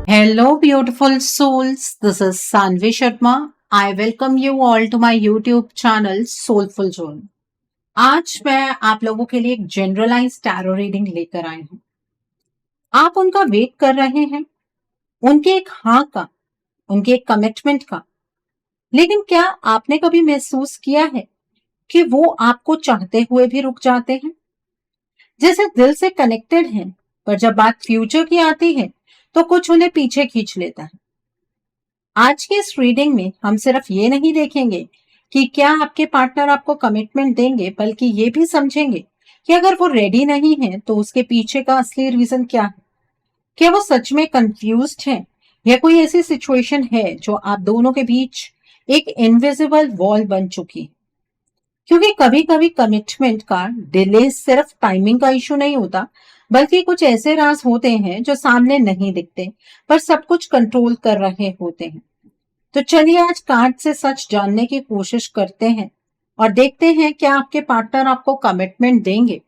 Hello, beautiful souls. This is Sanvi Sharma. I welcome you all to my YouTube channel Soulful Zone. आज मैं आप लोगों के लिए एक जनरलाइज टैरो रीडिंग लेकर आई हूँ। आप उनका वेट कर रहे हैं, उनके एक हाँ का, उनके एक कमिटमेंट का। लेकिन क्या आपने कभी महसूस किया है कि वो आपको चाहते हुए भी रुक जाते हैं? जैसे दिल से कनेक्टेड हैं, पर जब बात फ्यूचर की आती है तो कुछ उन्हें पीछे खींच लेता है। आज की इस रीडिंग में हम सिर्फ ये नहीं देखेंगे कि क्या आपके पार्टनर आपको कमिटमेंट देंगे, बल्कि ये भी समझेंगे कि अगर वो रेडी नहीं है तो उसके पीछे का असली रीजन क्या है। क्या वो सच में कंफ्यूज्ड है या कोई ऐसी सिचुएशन है जो आप दोनों के बीच एक इनविजिबल वॉल बन चुकी है। क्योंकि कभी कभी कमिटमेंट का डिले सिर्फ टाइमिंग का इशू नहीं होता, बल्कि कुछ ऐसे राज होते हैं जो सामने नहीं दिखते पर सब कुछ कंट्रोल कर रहे होते हैं। तो चलिए आज कार्ड से सच जानने की कोशिश करते हैं और देखते हैं क्या आपके पार्टनर आपको कमिटमेंट देंगे।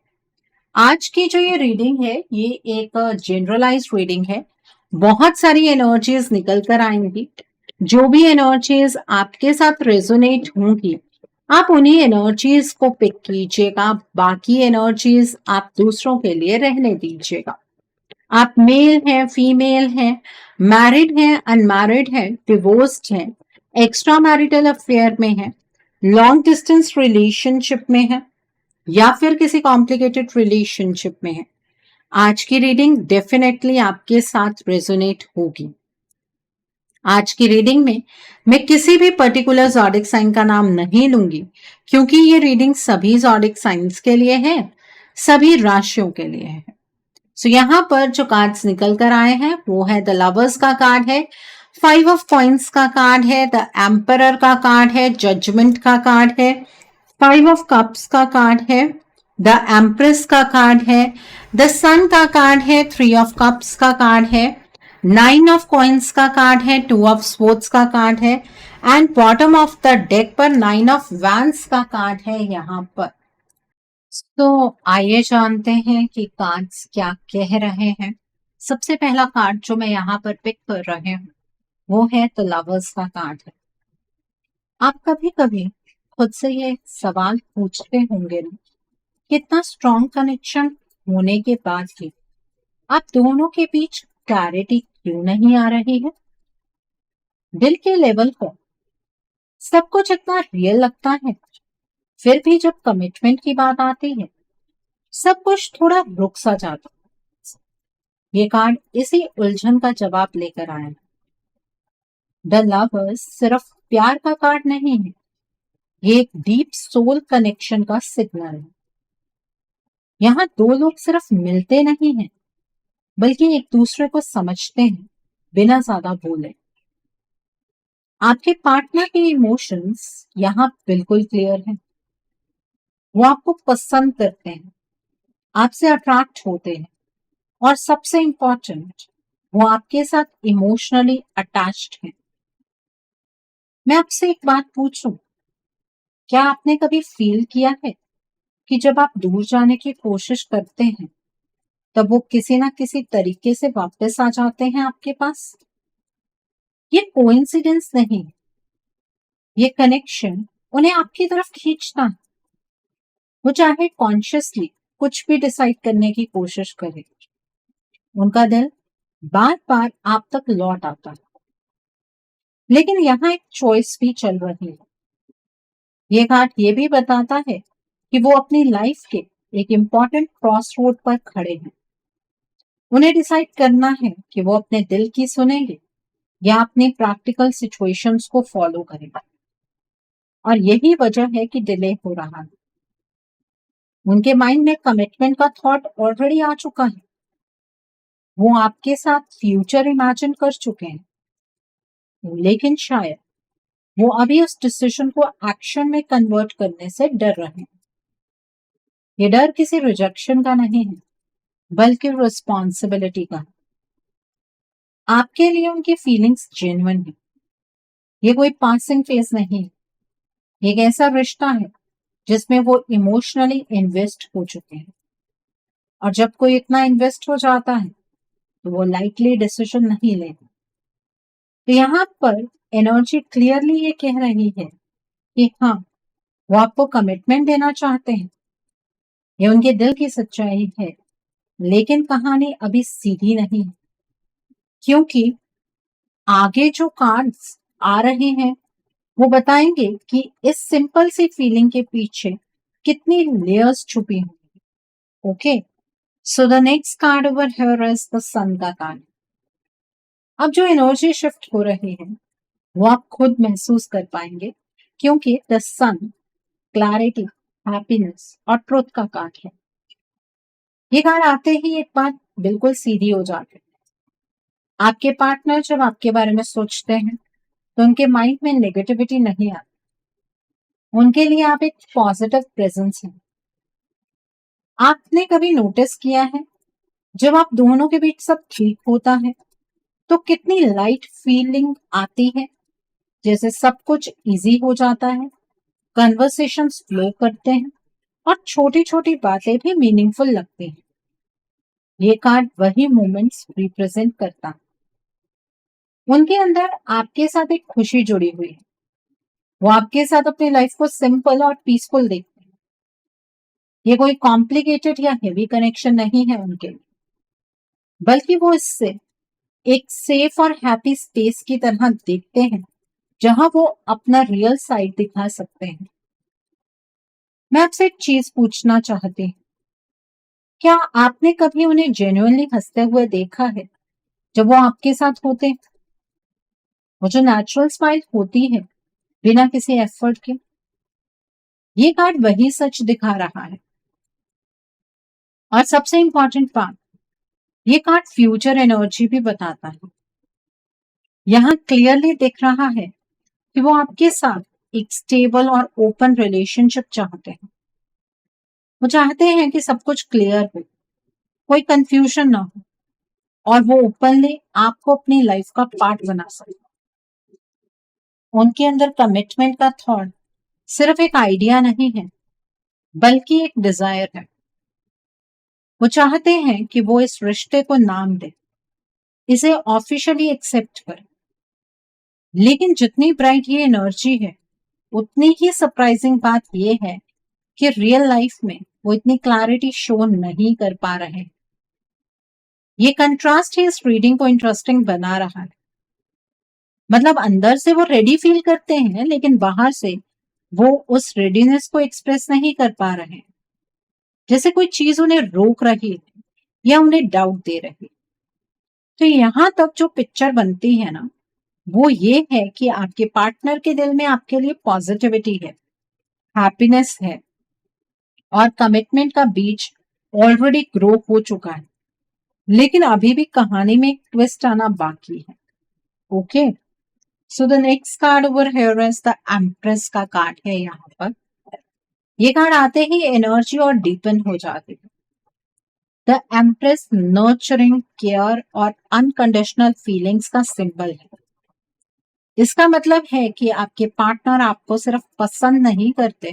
आज की जो ये रीडिंग है ये एक जनरलाइज रीडिंग है। बहुत सारी एनर्जीज निकल कर आएंगी। जो भी एनर्जीज आपके साथ रेजोनेट होंगी आप उन्हीं एनर्जीज को पिक कीजिएगा, बाकी एनर्जीज आप दूसरों के लिए रहने दीजिएगा। आप मेल हैं, फीमेल हैं, मैरिड हैं, अनमैरिड हैं, डिवोर्स्ड हैं, एक्स्ट्रा मैरिटल अफेयर में हैं, लॉन्ग डिस्टेंस रिलेशनशिप में हैं या फिर किसी कॉम्प्लिकेटेड रिलेशनशिप में हैं, आज की रीडिंग डेफिनेटली आपके साथ रेजोनेट होगी। आज की रीडिंग में मैं किसी भी पर्टिकुलर ज़ोडिक साइन का नाम नहीं लूंगी, क्योंकि ये रीडिंग सभी ज़ोडिक साइंस के लिए है, सभी राशियों के लिए है। सो यहाँ पर जो कार्ड्स निकल कर आए हैं वो है द लवर्स का कार्ड है, 5 ऑफ कॉइंस का कार्ड है, द एम्परर का कार्ड है, जजमेंट का कार्ड है, 5 ऑफ कप्स का कार्ड है, द एम्प्रेस का कार्ड है, द सन का कार्ड है, 3 ऑफ कप्स का कार्ड है, 9 ऑफ कॉइंस का कार्ड है, 2 ऑफ स्वॉर्ड्स का कार्ड है and bottom of the deck पर 9 ऑफ वैंड्स का कार्ड है यहाँ पर। तो आइए जानते हैं कि कार्ड्स क्या कह रहे हैं। सबसे पहला कार्ड जो मैं यहाँ पर पिक कर रहे हूँ वो है द लवर्स का कार्ड है। आप कभी कभी खुद से ये सवाल पूछते होंगे ना, कितना स्ट्रॉन्ग कनेक्शन होने के बाद भी आप दोनों के बीच क्लैरिटी क्यों नहीं आ रही है। दिल के लेवल पर सब कुछ इतना रियल लगता है, फिर भी जब कमिटमेंट की बात आती है सब कुछ थोड़ा रुक सा जाता है। ये कार्ड इसी उलझन का जवाब लेकर आया है। द लवर्स सिर्फ प्यार का कार्ड नहीं है, ये एक डीप सोल कनेक्शन का सिग्नल है। यहाँ दो लोग सिर्फ मिलते नहीं हैं, बल्कि एक दूसरे को समझते हैं बिना ज्यादा बोले। आपके पार्टनर के इमोशंस यहाँ बिल्कुल क्लियर हैं। वो आपको पसंद करते हैं, आपसे अट्रैक्ट होते हैं और सबसे इंपॉर्टेंट वो आपके साथ इमोशनली अटैच्ड हैं। मैं आपसे एक बात पूछूं, क्या आपने कभी फील किया है कि जब आप दूर जाने की कोशिश करते हैं तब वो किसी ना किसी तरीके से वापस आ जाते हैं आपके पास? ये कोइंसिडेंस नहीं, ये कनेक्शन उन्हें आपकी तरफ खींचता है। वो चाहे कॉन्शियसली कुछ भी डिसाइड करने की कोशिश करे, उनका दिल बार बार आप तक लौट आता है। लेकिन यहाँ एक चॉइस भी चल रही है। ये कार्ड ये भी बताता है कि वो अपनी लाइफ के एक इम्पॉर्टेंट क्रॉस रोड पर खड़े हैं। उन्हें डिसाइड करना है कि वो अपने दिल की सुनेंगे या अपनी प्रैक्टिकल सिचुएशंस को फॉलो करेंगे। और यही वजह है कि डिले हो रहा है। उनके माइंड में कमिटमेंट का थॉट ऑलरेडी आ चुका है। वो आपके साथ फ्यूचर इमेजिन कर चुके हैं, लेकिन शायद वो अभी उस डिसीजन को एक्शन में कन्वर्ट करने से डर रहे हैं। ये डर किसी रिजेक्शन का नहीं है, बल्कि रिस्पॉन्सिबिलिटी का। आपके लिए उनकी फीलिंग्स जेन्युइन है। ये कोई पासिंग फेज नहीं है, एक ऐसा रिश्ता है जिसमें वो इमोशनली इन्वेस्ट हो चुके हैं। और जब कोई इतना इन्वेस्ट हो जाता है तो वो लाइटली डिसीजन नहीं लेते। तो यहाँ पर एनर्जी क्लियरली ये कह रही है कि हाँ, वो आपको कमिटमेंट देना चाहते हैं, ये उनके दिल की सच्चाई है। लेकिन कहानी अभी सीधी नहीं है, क्योंकि आगे जो कार्ड्स आ रहे हैं वो बताएंगे कि इस सिंपल सी फीलिंग के पीछे कितनी लेयर्स छुपी हुई। Okay, so the next card over here is the sun का कार्ड। अब जो एनर्जी शिफ्ट हो रही है वो आप खुद महसूस कर पाएंगे, क्योंकि द सन क्लैरिटी, हैप्पीनेस और ट्रुथ का कार्ड है। ये कार्ड आते ही एक बात बिल्कुल सीधी हो जाती है। आपके पार्टनर जब आपके बारे में सोचते हैं तो उनके माइंड में नेगेटिविटी नहीं आती, उनके लिए आप एक पॉजिटिव प्रेजेंस हैं। आपने कभी नोटिस किया है जब आप दोनों के बीच सब ठीक होता है तो कितनी लाइट फीलिंग आती है, जैसे सब कुछ इजी हो जाता है, कन्वर्सेशंस फ्लो करते हैं और छोटी छोटी बातें भी मीनिंगफुल लगती हैं। ये कार्ड वही मोमेंट्स रिप्रेजेंट करता है। उनके अंदर आपके साथ एक खुशी जुड़ी हुई है, वो आपके साथ अपनी लाइफ को सिंपल और पीसफुल देखते हैं। ये कोई कॉम्प्लिकेटेड या हेवी कनेक्शन नहीं है उनके लिए, बल्कि वो इससे एक सेफ और हैप्पी स्पेस की तरह देखते हैं जहां वो अपना रियल साइड दिखा सकते हैं। मैं आपसे एक चीज पूछना चाहती हूँ, क्या आपने कभी उन्हें जेन्युइनली हंसते हुए देखा है जब वो आपके साथ होते हैं? वो जो नेचुरल स्माइल होती है बिना किसी एफर्ट के, ये कार्ड वही सच दिखा रहा है। और सबसे इंपॉर्टेंट बात, ये कार्ड फ्यूचर एनर्जी भी बताता है। यहाँ क्लियरली दिख रहा है कि वो आपके साथ एक स्टेबल और ओपन रिलेशनशिप चाहते हैं। वो चाहते हैं कि सब कुछ क्लियर हो, कोई कंफ्यूजन ना हो, और वो ओपनली आपको अपनी लाइफ का पार्ट बना सके। उनके अंदर कमिटमेंट का थॉट सिर्फ एक आइडिया नहीं है, बल्कि एक डिजायर है। वो चाहते हैं कि वो इस रिश्ते को नाम दे, इसे ऑफिशियली एक्सेप्ट करे। लेकिन जितनी ब्राइट ये एनर्जी है, उतनी ही सरप्राइजिंग बात ये है कि रियल लाइफ में वो इतनी क्लैरिटी शो नहीं कर पा रहे। ये कंट्रास्ट ही इस रीडिंग को इंटरेस्टिंग बना रहा है। मतलब अंदर से वो रेडी फील करते हैं, लेकिन बाहर से वो उस रेडीनेस को एक्सप्रेस नहीं कर पा रहे हैं, जैसे कोई चीज उन्हें रोक रही है या उन्हें डाउट दे रही है। तो यहाँ तक जो पिक्चर बनती है ना, वो ये है कि आपके पार्टनर के दिल में आपके लिए पॉजिटिविटी है, हैप्पीनेस है, और कमिटमेंट का बीज ऑलरेडी ग्रो हो चुका है। लेकिन अभी भी कहानी में एक ट्विस्ट आना बाकी है। Okay, so the next card over here is the empress का कार्ड है। यहाँ पर ये कार्ड आते ही एनर्जी और डीपन हो जाती है। द एम्प्रेस नर्चरिंग, केयर और अनकंडीशनल फीलिंग्स का सिंबल है। इसका मतलब है कि आपके पार्टनर आपको सिर्फ पसंद नहीं करते,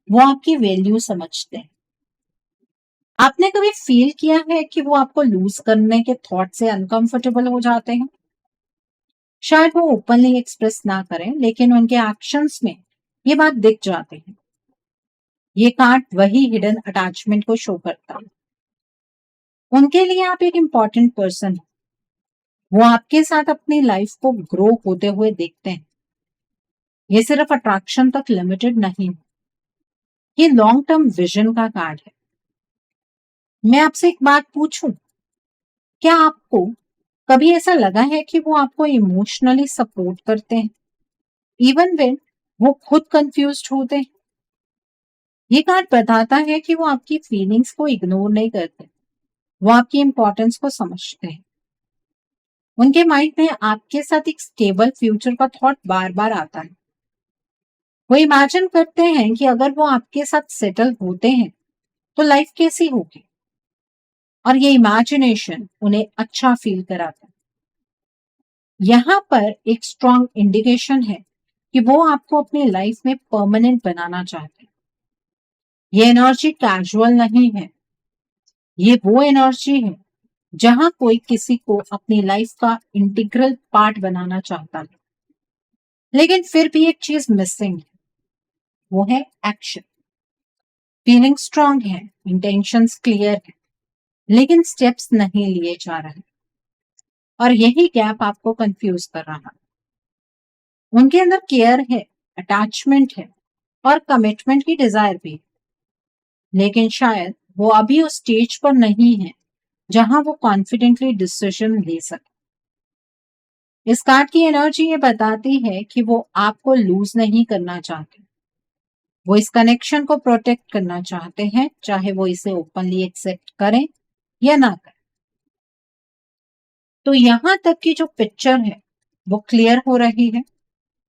वो आपकी वैल्यू समझते हैं। आपने कभी फील किया है कि वो आपको लूज करने के थॉट से अनकंफर्टेबल हो जाते हैं? शायद वो ओपनली एक्सप्रेस ना करें, लेकिन उनके एक्शंस में ये बात दिख जाती है। ये कार्ड वही हिडन अटैचमेंट को शो करता है। उनके लिए आप एक इम्पॉर्टेंट पर्सन है, वो आपके साथ अपनी लाइफ को ग्रो होते हुए देखते हैं। ये सिर्फ अट्रैक्शन तक लिमिटेड नहीं है, ये लॉन्ग टर्म विजन का कार्ड है। मैं आपसे एक बात पूछूं, क्या आपको कभी ऐसा लगा है कि वो आपको इमोशनली सपोर्ट करते हैं इवन व्हेन वो खुद कंफ्यूज्ड होते हैं? ये कार्ड बताता है कि वो आपकी फीलिंग्स को इग्नोर नहीं करते, वो आपकी इंपॉर्टेंस को समझते हैं। उनके माइंड में आपके साथ एक स्टेबल फ्यूचर का थॉट बार बार आता है। वो इमेजिन करते हैं कि अगर वो आपके साथ सेटल होते हैं तो लाइफ कैसी होगी, और ये इमेजिनेशन उन्हें अच्छा फील कराता है। यहाँ पर एक स्ट्रॉन्ग इंडिकेशन है कि वो आपको अपनी लाइफ में परमानेंट बनाना चाहते हैं। ये एनर्जी कैजुअल नहीं है, ये वो एनर्जी है जहां कोई किसी को अपनी लाइफ का इंटीग्रल पार्ट बनाना चाहता है, लेकिन फिर भी एक चीज मिसिंग है, वो है एक्शन। फीलिंग स्ट्रांग है, इंटेंशंस क्लियर है, लेकिन स्टेप्स नहीं लिए जा रहे, और यही गैप आपको कंफ्यूज कर रहा है। उनके अंदर केयर है, अटैचमेंट है और कमिटमेंट की डिजायर भी है, लेकिन शायद वो अभी उस स्टेज पर नहीं है जहां वो कॉन्फिडेंटली डिसीजन ले सके। इस कार्ड की एनर्जी ये बताती है कि वो आपको लूज नहीं करना चाहते, वो इस कनेक्शन को प्रोटेक्ट करना चाहते हैं, चाहे वो इसे ओपनली एक्सेप्ट करें या ना करें। तो यहां तक की जो पिक्चर है वो क्लियर हो रही है,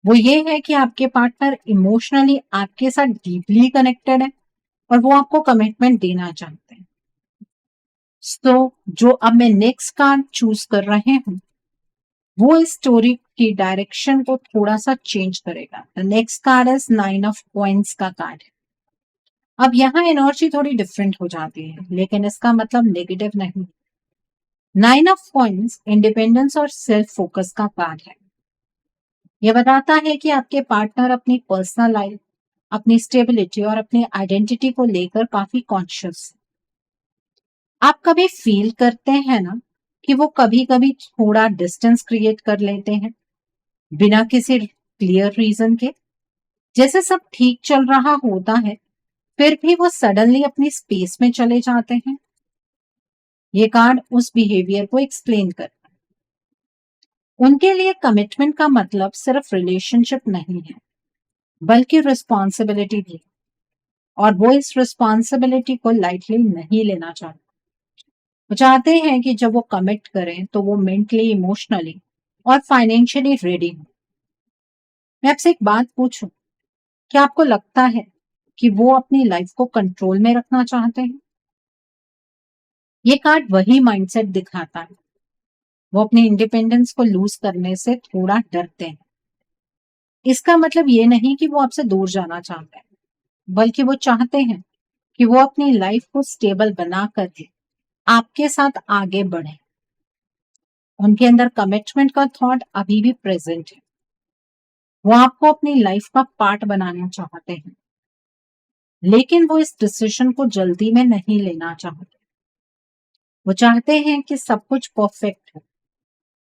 वो ये है कि आपके पार्टनर इमोशनली आपके साथ डीपली कनेक्टेड है और वो आपको कमिटमेंट देना चाहते हैं। तो जो अब मैं नेक्स्ट कार्ड चूज कर रहे हूं, वो इस स्टोरी की डायरेक्शन को थोड़ा सा चेंज करेगा। The next card is 9 of coins का कार्ड है। अब यहाँ एनर्जी थोड़ी डिफरेंट हो जाती है, लेकिन इसका मतलब नेगेटिव नहीं। 9 ऑफ कॉइंस इंडिपेंडेंस और सेल्फ फोकस का कार्ड है। यह बताता है कि आपके पार्टनर अपनी पर्सनल लाइफ, अपनी स्टेबिलिटी और अपनी आइडेंटिटी को लेकर काफी कॉन्शियस है। आप कभी फील करते हैं ना कि वो कभी कभी थोड़ा डिस्टेंस क्रिएट कर लेते हैं बिना किसी क्लियर रीजन के, जैसे सब ठीक चल रहा होता है फिर भी वो सडनली अपनी स्पेस में चले जाते हैं। ये कार्ड उस बिहेवियर को एक्सप्लेन करता है। उनके लिए कमिटमेंट का मतलब सिर्फ रिलेशनशिप नहीं है, बल्कि रिस्पॉन्सिबिलिटी भी, और वो इस रिस्पॉन्सिबिलिटी को लाइटली नहीं लेना चाहते। वो चाहते हैं कि जब वो कमिट करें तो वो मेंटली, इमोशनली और फाइनेंशियली रेडी हो। मैं आपसे एक बात पूछूं, क्या आपको लगता है कि वो अपनी लाइफ को कंट्रोल में रखना चाहते हैं? ये कार्ड वही माइंडसेट दिखाता है। वो अपनी इंडिपेंडेंस को लूज करने से थोड़ा डरते हैं। इसका मतलब ये नहीं कि वो आपसे दूर जाना चाहते हैं, बल्कि वो चाहते हैं कि वो अपनी लाइफ को स्टेबल बना करके आपके साथ आगे बढ़े। उनके अंदर कमिटमेंट का थॉट अभी भी प्रेजेंट है। वो आपको अपनी लाइफ का पार्ट बनाना चाहते हैं, लेकिन वो इस डिसीजन को जल्दी में नहीं लेना चाहते। वो चाहते हैं कि सब कुछ परफेक्ट हो,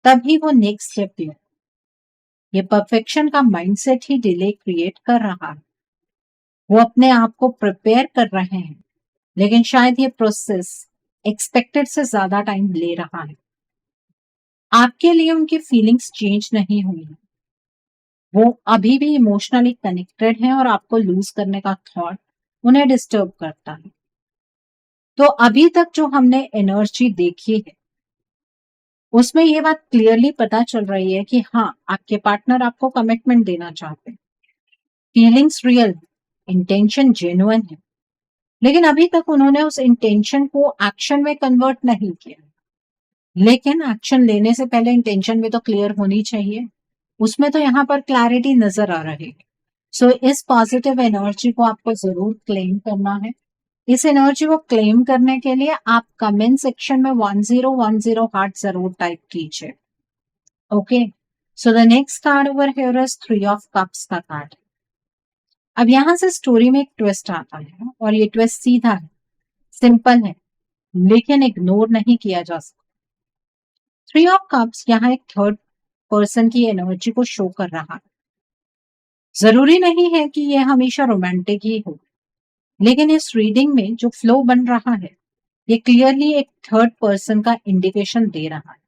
तभी वो नेक्स्ट स्टेप ले। ये परफेक्शन का माइंडसेट ही डिले क्रिएट कर रहा है। वो अपने आप को प्रिपेयर कर रहे हैं, लेकिन शायद ये प्रोसेस एक्सपेक्टेड से ज्यादा टाइम ले रहा है। आपके लिए उनकी फीलिंग्स चेंज नहीं हुई है। वो अभी भी इमोशनली कनेक्टेड हैं और आपको लूज करने का थॉट उन्हें डिस्टर्ब करता है। तो अभी तक जो हमने एनर्जी देखी है उसमें ये बात क्लियरली पता चल रही है कि हाँ, आपके पार्टनर आपको कमिटमेंट देना चाहते हैं, फीलिंग्स रियल, इंटेंशन जेन्युइन है, लेकिन अभी तक उन्होंने उस इंटेंशन को एक्शन में कन्वर्ट नहीं किया। लेकिन एक्शन लेने से पहले इंटेंशन भी तो क्लियर होनी चाहिए। उसमें तो यहाँ पर क्लैरिटी नजर आ रही है। सो इस पॉजिटिव एनर्जी को आपको जरूर क्लेम करना है। इस एनर्जी को क्लेम करने के लिए आप कमेंट सेक्शन में 1010 हार्ट जरूर टाइप कीजिए। Okay, so the next card over here is 3 of cups का कार्ड। अब यहां से स्टोरी में एक ट्विस्ट आता है, और ये ट्विस्ट सीधा है, सिंपल है, लेकिन इग्नोर नहीं किया जा सकता। 3 ऑफ कप्स यहाँ एक थर्ड पर्सन की एनर्जी को शो कर रहा है। जरूरी नहीं है कि ये हमेशा रोमांटिक ही हो, लेकिन इस रीडिंग में जो फ्लो बन रहा है ये क्लियरली एक थर्ड पर्सन का इंडिकेशन दे रहा है।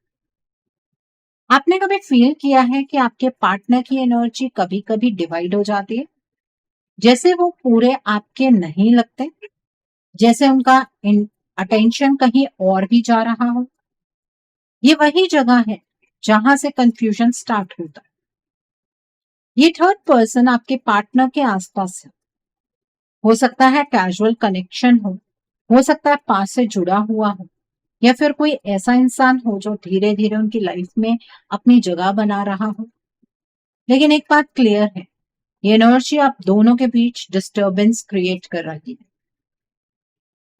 आपने कभी फील किया है कि आपके पार्टनर की एनर्जी कभी कभी डिवाइड हो जाती है, जैसे वो पूरे आपके नहीं लगते, जैसे उनका अटेंशन कहीं और भी जा रहा हो। ये वही जगह है जहां से कंफ्यूजन स्टार्ट होता है। ये थर्ड पर्सन आपके पार्टनर के आसपास है। हो सकता है कैजुअल कनेक्शन हो सकता है पास से जुड़ा हुआ हो, या फिर कोई ऐसा इंसान हो जो धीरे धीरे उनकी लाइफ में अपनी जगह बना रहा हो। लेकिन एक बात क्लियर है, ये एनर्जी आप दोनों के बीच डिस्टरबेंस क्रिएट कर रही है।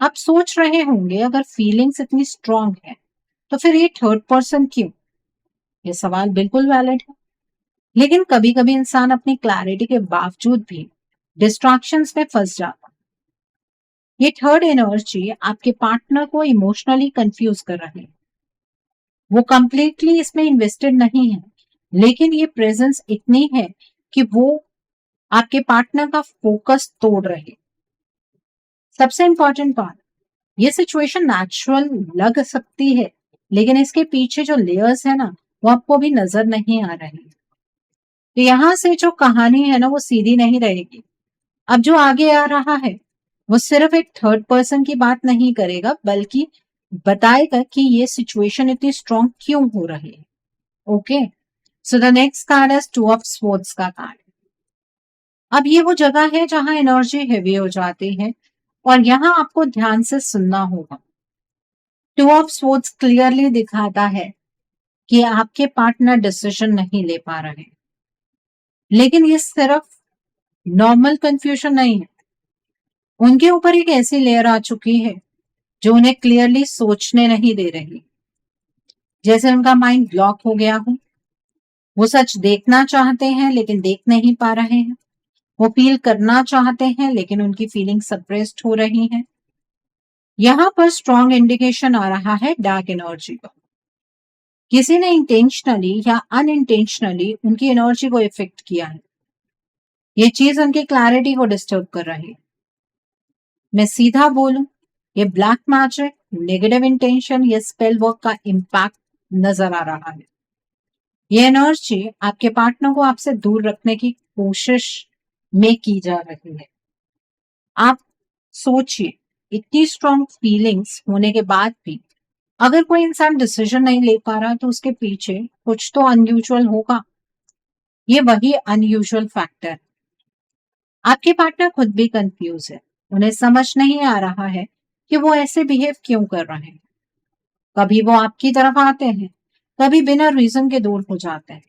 आप सोच रहे होंगे, अगर फीलिंग्स इतनी स्ट्रांग है तो फिर ये थर्ड पर्सन क्यों? ये सवाल बिल्कुल वैलिड है। लेकिन कभी कभी इंसान अपनी क्लैरिटी के बावजूद भी डिस्ट्रैक्शंस में फंस जाता है। ये थर्ड एनर्जी आपके पार्टनर को इमोशनली कंफ्यूज कर रही है। वो कंप्लीटली इसमें इन्वेस्टेड नहीं है, लेकिन ये प्रेजेंस इतनी है कि वो आपके पार्टनर का फोकस तोड़ रही है। सबसे इंपॉर्टेंट बात, ये सिचुएशन नेचुरल लग सकती है, लेकिन इसके पीछे जो लेयर्स है ना, वो आपको भी नजर नहीं आ रहे। तो यहाँ से जो कहानी है ना, वो सीधी नहीं रहेगी। अब जो आगे आ रहा है वो सिर्फ एक थर्ड पर्सन की बात नहीं करेगा, बल्कि बताएगा कि ये सिचुएशन इतनी स्ट्रॉन्ग क्यों हो रही है। Okay, so the next card है टू ऑफ स्वॉर्ड्स का कार्ड। अब ये वो जगह है जहां एनर्जी हेवी हो जाती है, और यहाँ आपको ध्यान से सुनना होगा। टू ऑफ स्वॉर्ड्स क्लियरली दिखाता है कि आपके पार्टनर डिसीजन नहीं ले पा रहे, लेकिन ये सिर्फ नॉर्मल कंफ्यूजन नहीं है। उनके ऊपर एक ऐसी लेयर आ चुकी है जो उन्हें क्लियरली सोचने नहीं दे रही, जैसे उनका माइंड ब्लॉक हो गया हो। वो सच देखना चाहते हैं लेकिन देख नहीं पा रहे हैं। वो फील करना चाहते हैं लेकिन उनकी फीलिंग सप्रेस्ड हो रही है। यहाँ पर स्ट्रॉन्ग इंडिकेशन आ रहा है डार्क एनर्जी का। किसी ने इंटेंशनली या अनइंटेंशनली उनकी एनर्जी को इफेक्ट किया है। ये चीज उनकी क्लैरिटी को डिस्टर्ब कर रही है। मैं सीधा बोलूं, ये ब्लैक मैजिक, नेगेटिव इंटेंशन या स्पेल वर्क का इम्पैक्ट नजर आ रहा है। ये एनर्जी आपके पार्टनर को आपसे दूर रखने की कोशिश में की जा रही है। आप सोचिए, इतनी स्ट्रॉन्ग फीलिंग्स होने के बाद भी अगर कोई इंसान डिसीजन नहीं ले पा रहा, तो उसके पीछे कुछ तो अनयूजुअल होगा। ये वही अनयूजुअल फैक्टर। आपके पार्टनर खुद भी कंफ्यूज है। उन्हें समझ नहीं आ रहा है कि वो ऐसे बिहेव क्यों कर रहे हैं। कभी वो आपकी तरफ आते हैं, कभी बिना रीजन के दूर हो जाते हैं।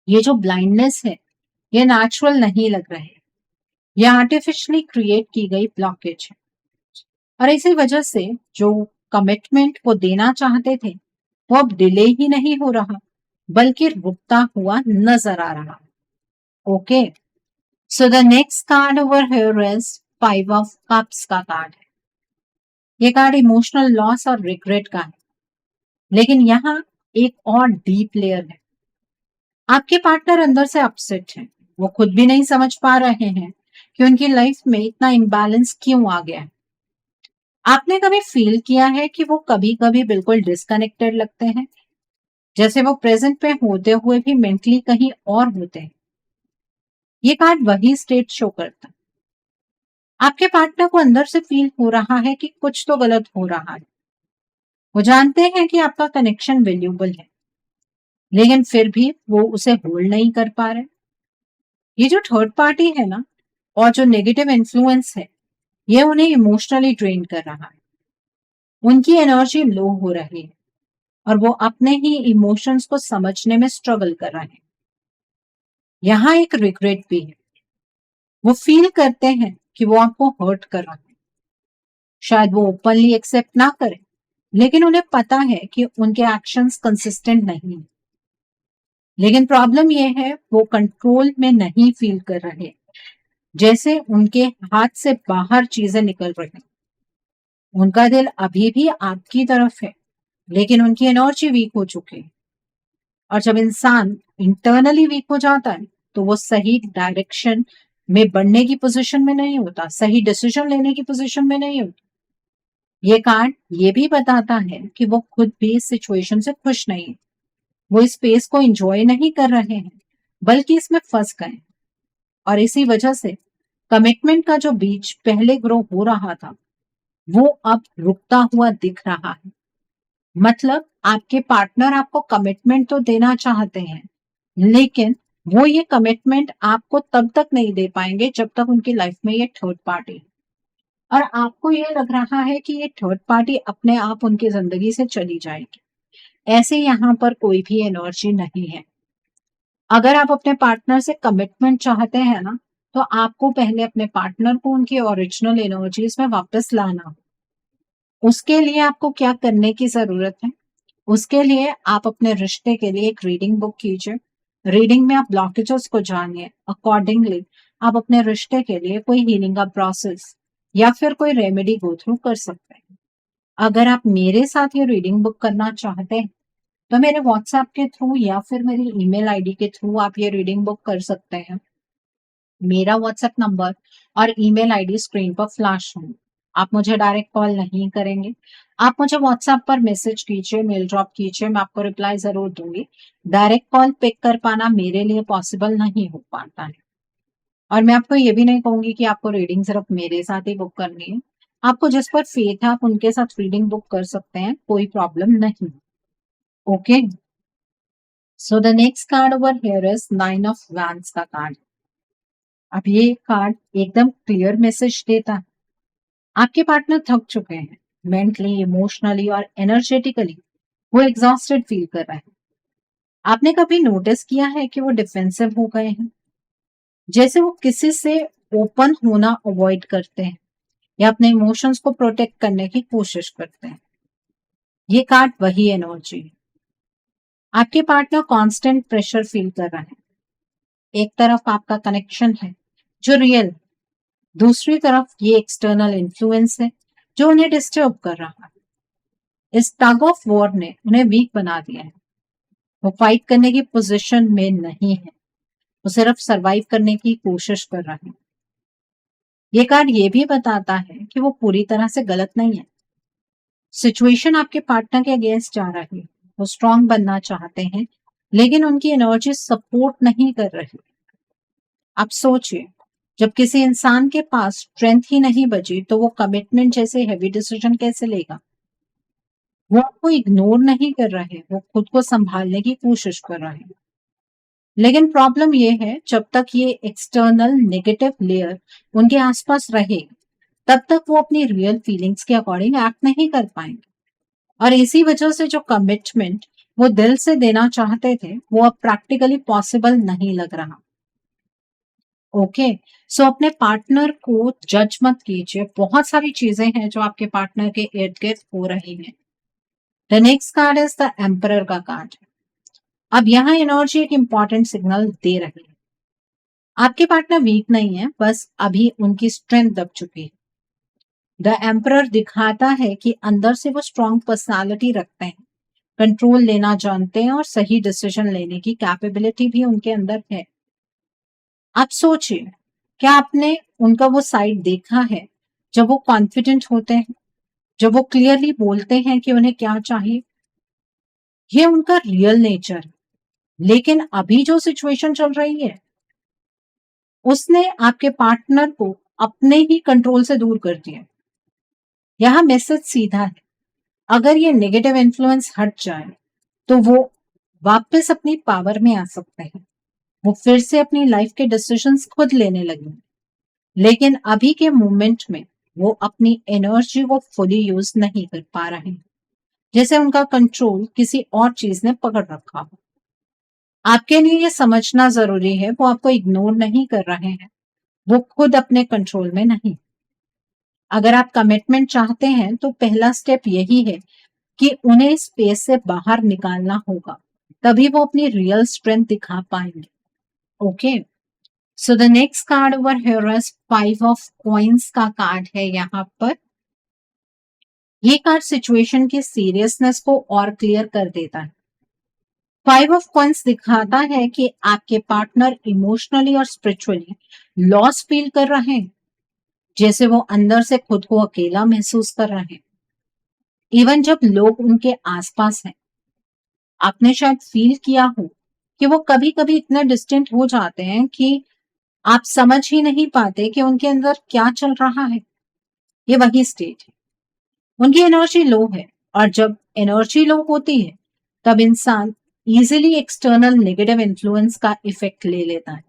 ये जो ब्लाइंडनेस है, ये नेचुरल नहीं लग रहे, ये आर्टिफिशियली क्रिएट की गई ब्लॉकेज है। और इसी वजह से जो कमिटमेंट वो देना चाहते थे, वो अब डिले ही नहीं हो रहा, बल्कि रुकता हुआ नजर आ रहा। Okay, so the next card over here is five of cups का कार्ड है। ये कार्ड इमोशनल लॉस और रिग्रेट का है, लेकिन यहाँ एक और डीप लेयर है। आपके पार्टनर अंदर से अपसेट है। वो खुद भी नहीं समझ पा रहे हैं कि उनकी लाइफ में इतना इम्बैलेंस क्यों आ गया है। आपने कभी फील किया है कि वो कभी कभी बिल्कुल डिस्कनेक्टेड लगते हैं, जैसे वो प्रेजेंट में होते हुए भी मेंटली कहीं और होते हैं। ये कार्ड वही स्टेट शो करता है। आपके पार्टनर को अंदर से फील हो रहा है कि कुछ तो गलत हो रहा है। वो जानते हैं कि आपका कनेक्शन वैल्यूबल है, लेकिन फिर भी वो उसे होल्ड नहीं कर पा रहे। ये जो थर्ड पार्टी है ना, और जो नेगेटिव इन्फ्लुएंस है, ये उन्हें इमोशनली ड्रेन कर रहा है। उनकी एनर्जी लो हो रही है, और वो अपने ही इमोशंस को समझने में स्ट्रगल कर रहे हैं। यहाँ एक रिग्रेट भी है। वो फील करते हैं कि वो आपको हर्ट कर रहा है। शायद वो ओपनली एक्सेप्ट ना करें, लेकिन उन्हें पता है कि उनके एक्शंस कंसिस्टेंट नहीं है। लेकिन प्रॉब्लम यह है, वो कंट्रोल में नहीं फील कर रहे, जैसे उनके हाथ से बाहर चीजें निकल रही। उनका दिल अभी भी आपकी तरफ है, लेकिन उनकी एनर्जी वीक हो चुकी है। और जब इंसान इंटरनली वीक हो जाता है, तो वो सही डायरेक्शन में बढ़ने की पोजीशन में नहीं होता, सही डिसीजन लेने की पोजीशन में नहीं होता। ये कार्ड ये भी बताता है कि वो खुद भी इस सिचुएशन से खुश नहीं है। वो इस स्पेस को एंजॉय नहीं कर रहे हैं, बल्कि इसमें फंस गए। और इसी वजह से कमिटमेंट का जो बीज पहले ग्रो हो रहा था, वो अब रुकता हुआ दिख रहा है। मतलब आपके पार्टनर आपको कमिटमेंट तो देना चाहते हैं, लेकिन वो ये कमिटमेंट आपको तब तक नहीं दे पाएंगे जब तक उनकी लाइफ में ये थर्ड पार्टी। और आपको ये लग रहा है कि ये थर्ड पार्टी अपने आप उनकी जिंदगी से चली जाएगी। ऐसे यहाँ पर कोई भी एनर्जी नहीं है। अगर आप अपने पार्टनर से कमिटमेंट चाहते हैं ना, तो आपको पहले अपने पार्टनर को उनकी ओरिजिनल एनर्जीज में वापस लाना हो। उसके लिए आपको क्या करने की जरूरत है? उसके लिए आप अपने रिश्ते के लिए एक रीडिंग बुक कीजिए। रीडिंग में आप ब्लॉकेजेस को जानिए, अकॉर्डिंगली आप अपने रिश्ते के लिए कोई हीलिंग का प्रोसेस या फिर कोई रेमेडी गो थ्रू कर सकते हैं। अगर आप मेरे साथ ये रीडिंग बुक करना चाहते हैं तो मेरे व्हाट्सएप के थ्रू या फिर मेरी ईमेल आईडी के थ्रू आप ये रीडिंग बुक कर सकते हैं। मेरा व्हाट्सएप नंबर और ईमेल आईडी स्क्रीन पर फ्लैश होंगे। आप मुझे डायरेक्ट कॉल नहीं करेंगे। आप मुझे व्हाट्सएप पर मैसेज कीजिए, मेल ड्रॉप कीजिए, मैं आपको रिप्लाई ज़रूर दूँगी। डायरेक्ट कॉल पिक कर पाना मेरे लिए पॉसिबल नहीं हो पाता है। और मैं आपको ये भी नहीं कहूँगी कि आपको रीडिंग सिर्फ मेरे साथ ही बुक करनी है। आपको जिस पर फेथ है आप उनके साथ रीडिंग बुक कर सकते हैं, कोई प्रॉब्लम नहीं। Okay, so the next card over here is 9 of wands का कार्ड। अब ये कार्ड एकदम क्लियर मैसेज देता है। आपके पार्टनर थक चुके हैं, मेंटली, इमोशनली और एनर्जेटिकली वो एग्जॉस्टेड फील कर रहे हैं। आपने कभी नोटिस किया है कि वो डिफेंसिव हो गए हैं, जैसे वो किसी से ओपन होना अवॉइड करते हैं या अपने इमोशंस को प्रोटेक्ट करने की कोशिश करते हैं। ये कार्ड वही एनर्जी है। आपके पार्टनर कांस्टेंट प्रेशर फील कर रहे हैं। एक तरफ आपका कनेक्शन है जो रियल, दूसरी तरफ ये एक्सटर्नल इन्फ्लुएंस है जो उन्हें डिस्टर्ब कर रहा है। इस टग ऑफ वॉर ने उन्हें वीक बना दिया है। वो फाइट करने की पोजीशन में नहीं है, वो सिर्फ सरवाइव करने की कोशिश कर रहे हैं। ये कार्ड ये भी बताता है कि वो पूरी तरह से गलत नहीं है। सिचुएशन आपके पार्टनर के अगेंस्ट जा रही है, वो स्ट्रांग बनना चाहते हैं लेकिन उनकी एनर्जी सपोर्ट नहीं कर रही। आप सोचिए, जब किसी इंसान के पास स्ट्रेंथ ही नहीं बची तो वो कमिटमेंट जैसे हैवी डिसीजन कैसे लेगा? वो आपको इग्नोर नहीं कर रहे, वो खुद को संभालने की कोशिश कर रहे हैं। लेकिन प्रॉब्लम ये है, जब तक ये एक्सटर्नल नेगेटिव लेयर उनके आसपास रहे तब तक वो अपनी रियल फीलिंग्स के अकॉर्डिंग एक्ट नहीं कर पाएंगे। और इसी वजह से जो कमिटमेंट वो दिल से देना चाहते थे वो अब प्रैक्टिकली पॉसिबल नहीं लग रहा। ओके, सो अपने पार्टनर को जज मत कीजिए। बहुत सारी चीजें हैं जो आपके पार्टनर के इर्द गिर्द हो रही हैं। The next card is the emperor का कार्ड। अब यहाँ एनर्जी एक इंपॉर्टेंट सिग्नल दे रही है। आपके पार्टनर वीक नहीं है, बस अभी उनकी स्ट्रेंथ दब चुकी है। द एम्परर दिखाता है कि अंदर से वो स्ट्रॉन्ग पर्सनालिटी रखते हैं, कंट्रोल लेना जानते हैं और सही डिसीजन लेने की कैपेबिलिटी भी उनके अंदर है। आप सोचिए, क्या आपने उनका वो साइड देखा है जब वो कॉन्फिडेंट होते हैं, जब वो क्लियरली बोलते हैं कि उन्हें क्या चाहिए? ये उनका रियल नेचर है। लेकिन अभी जो सिचुएशन चल रही है उसने आपके पार्टनर को अपने ही कंट्रोल से दूर कर दिया। यहाँ मैसेज सीधा है, अगर ये नेगेटिव इन्फ्लुएंस हट जाए तो वो वापस अपनी पावर में आ सकते हैं। वो फिर से अपनी लाइफ के डिसीजंस खुद लेने लगे। लेकिन अभी के मोमेंट में वो अपनी एनर्जी को फुली यूज नहीं कर पा रहे हैं, जैसे उनका कंट्रोल किसी और चीज ने पकड़ रखा हो। आपके लिए ये समझना जरूरी है, वो आपको इग्नोर नहीं कर रहे हैं, वो खुद अपने कंट्रोल में नहीं। अगर आप कमिटमेंट चाहते हैं तो पहला स्टेप यही है कि उन्हें स्पेस से बाहर निकालना होगा, तभी वो अपनी रियल स्ट्रेंथ दिखा पाएंगे। Okay, so the next card over here is 5 of coins का कार्ड है। यहाँ पर ये कार्ड सिचुएशन की सीरियसनेस को और क्लियर कर देता है। 5 ऑफ कॉइंस दिखाता है कि आपके पार्टनर इमोशनली और स्पिरिचुअली लॉस फील कर रहे हैं, जैसे वो अंदर से खुद को अकेला महसूस कर रहे हैं, इवन जब लोग उनके आसपास हैं। आपने शायद फील किया हो कि वो कभी कभी इतना डिस्टेंट हो जाते हैं कि आप समझ ही नहीं पाते कि उनके अंदर क्या चल रहा है। ये वही स्टेट है, उनकी एनर्जी लो है। और जब एनर्जी लो होती है तब इंसान इजीली एक्सटर्नल नेगेटिव इन्फ्लुएंस का इफेक्ट ले लेता है।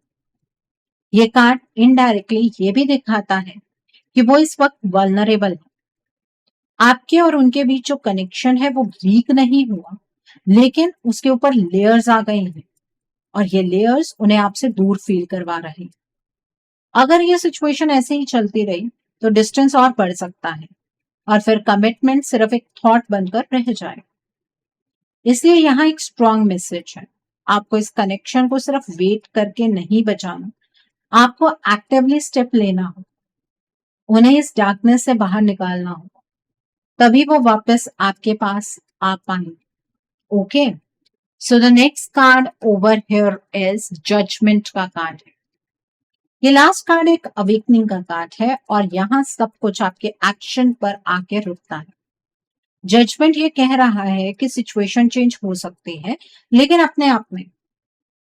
ये कार्ड इनडायरेक्टली ये भी दिखाता है कि वो इस वक्त वल्नरेबल है। आपके और उनके बीच जो कनेक्शन है वो वीक नहीं हुआ, लेकिन उसके ऊपर लेयर्स आ गए हैं और ये लेयर्स उन्हें आपसे दूर फील करवा रहे हैं। अगर ये सिचुएशन ऐसे ही चलती रही तो डिस्टेंस और बढ़ सकता है। और फिर कमिटमेंट सिर्फ एक थॉट बनकर रह जाए। इसलिए यहाँ एक स्ट्रॉन्ग मैसेज है, आपको इस कनेक्शन को सिर्फ वेट करके नहीं बचाना, आपको एक्टिवली स्टेप लेना हो, उन्हें इस डार्कनेस से बाहर निकालना हो, तभी वो वापस आपके पास आ पाएंगे। Okay, so the next card over here is judgement का कार्ड है। ये लास्ट कार्ड एक अवेकनिंग का कार्ड है और यहाँ सब कुछ आपके एक्शन पर आके रुकता है। जजमेंट ये कह रहा है कि सिचुएशन चेंज हो सकती है, लेकिन अपने आप में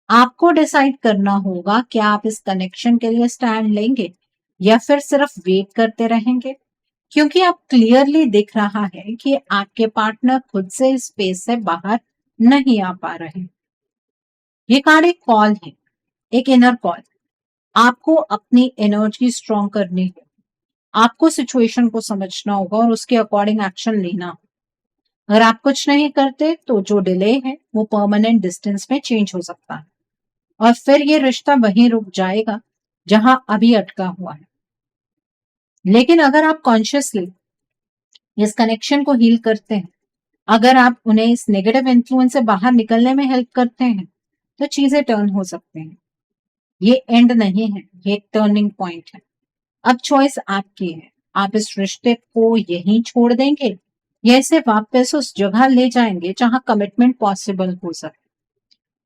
आपको डिसाइड करना होगा कि आप इस कनेक्शन के लिए स्टैंड लेंगे या फिर सिर्फ वेट करते रहेंगे, क्योंकि आप क्लियरली दिख रहा है कि आपके पार्टनर खुद से इस स्पेस से बाहर नहीं आ पा रहे। ये कार्ड एक कॉल है, एक इनर कॉल। आपको अपनी एनर्जी स्ट्रॉन्ग करनी है, आपको सिचुएशन को समझना होगा और उसके अकॉर्डिंग एक्शन लेना होगा। अगर आप कुछ नहीं करते तो जो डिले है वो परमानेंट डिस्टेंस में चेंज हो सकता है और फिर ये रिश्ता वहीं रुक जाएगा जहां अभी अटका हुआ है। लेकिन अगर आप कॉन्शियसली इस कनेक्शन को हील करते हैं, अगर आप उन्हें इस नेगेटिव इन्फ्लुएंस से बाहर निकलने में हेल्प करते हैं, तो चीजें टर्न हो सकते हैं। ये एंड नहीं है, ये एक टर्निंग पॉइंट है। अब चॉइस आपकी है, आप इस रिश्ते को यहीं छोड़ देंगे या इसे वापस उस जगह ले जाएंगे जहां कमिटमेंट पॉसिबल हो सके।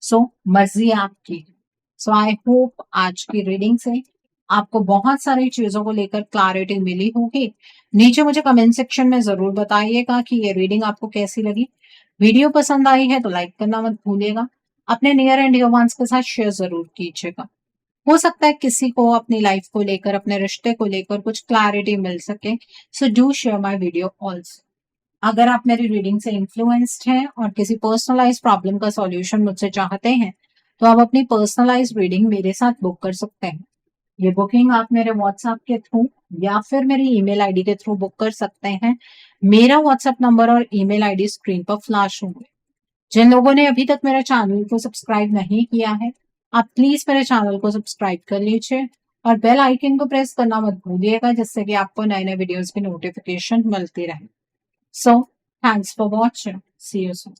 सो मर्जी आपकी है। सो आई होप आज की रीडिंग से आपको बहुत सारी चीजों को लेकर क्लैरिटी मिली होगी। नीचे मुझे कमेंट सेक्शन में जरूर बताइएगा कि ये रीडिंग आपको कैसी लगी। वीडियो पसंद आई है तो लाइक करना मत भूलिएगा, अपने नियर एंड डियर वंस के साथ शेयर जरूर कीजिएगा। हो सकता है किसी को अपनी लाइफ को लेकर, अपने रिश्ते को लेकर कुछ क्लैरिटी मिल सके। So do share my video also. अगर आप मेरी रीडिंग से इन्फ्लुएंस्ड हैं और किसी पर्सनलाइज प्रॉब्लम का सॉल्यूशन मुझसे चाहते हैं, तो आप अपनी पर्सनलाइज रीडिंग मेरे साथ बुक कर सकते हैं। ये बुकिंग आप मेरे व्हाट्सएप के थ्रू या फिर मेरी ईमेल आईडी के थ्रू बुक कर सकते हैं। मेरा व्हाट्सएप नंबर और ईमेल आईडी स्क्रीन पर फ्लैश होंगे। जिन लोगों ने अभी तक मेरे चैनल को सब्सक्राइब नहीं किया है, आप प्लीज मेरे चैनल को सब्सक्राइब कर लीजिए और बेल आइकन को प्रेस करना मत भूलिएगा, जिससे कि आपको नए नए वीडियोस की नोटिफिकेशन मिलती रहे। So, thanks for watching. See you soon.